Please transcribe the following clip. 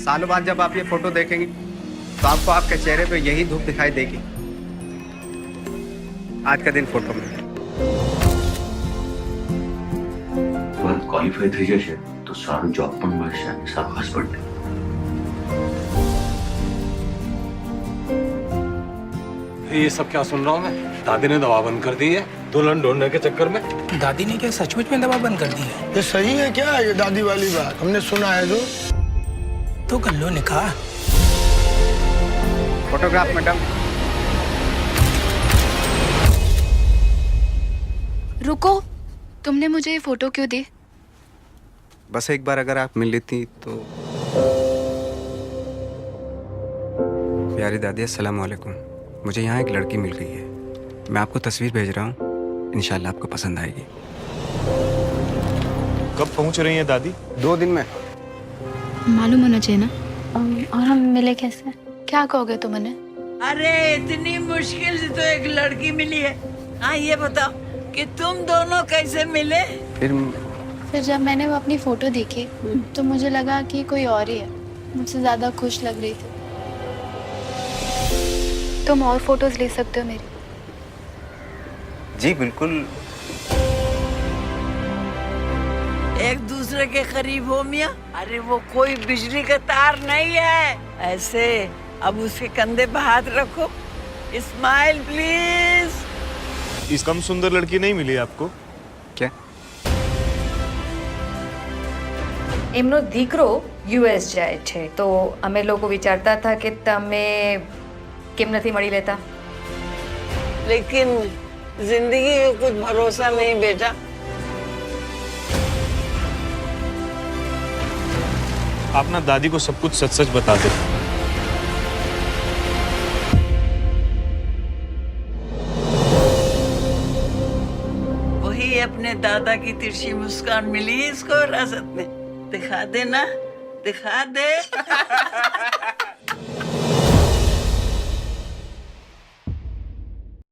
सालों बाद जब आप ये फोटो देखेंगे तो आपको आपके चेहरे पे यही धूप दिखाई देगी। आज का दिन फोटो में। क्वालिफाय થઈ જશે તો સારું જોબ પણ મળશે અને સારું હસબન્ડ। ये सब क्या सुन रहा हूँ मैं? दादी ने दवा बंद कर दी है दुल्हन ढूंढने के चक्कर में। दादी ने क्या सचमुच में दवा बंद कर दी है? ये सही है क्या, ये दादी वाली बात हमने सुना है तो कर लो निकाह। Photograph madam. रुको, तुमने मुझे ये फोटो क्यों दी? बस एक बार अगर आप मिल लेती तो। प्यारी दादी अस्सलाम वालेकुम। मुझे यहाँ एक लड़की मिल गई है, मैं आपको तस्वीर भेज रहा हूँ, इंशाल्लाह आपको पसंद आएगी। कब पहुँच रही हैं दादी? 2 दिन में। मालूम होना चाहिए ना। और हम मिले कैसे? क्या कहोगे तुम उन्हें? अरे इतनी मुश्किल से तो एक लड़की मिली है। हाँ ये बताओ कि तुम दोनों कैसे मिले? फिर जब मैंने वो अपनी फोटो देखी तो मुझे लगा कि कोई और ही है, मुझसे ज्यादा खुश लग रही थी। तुम और फोटोज ले सकते हो मेरी। जी बिल्कुल। एक दूसरे के करीब हो मियाँ। अरे वो कोई बिजली का तार नहीं है। ऐसे अब उसके कंधे पे हाथ रखो। Smile please. इस कम सुंदर लड़की नहीं मिली आपको? क्या? એમનો દીકરો યુએસ જાય છે તો અમે લોકો વિચારતા હતા કે તમે કેમ નથી મળી લેતા। लेकिन जिंदगी का कुछ भरोसा नहीं बेटा। आप ना दादी को सब कुछ सच सच बता दे। वही अपने दादा की तिरछी मुस्कान मिली है इसको विरासत में। दिखा दे ना, दिखा दे।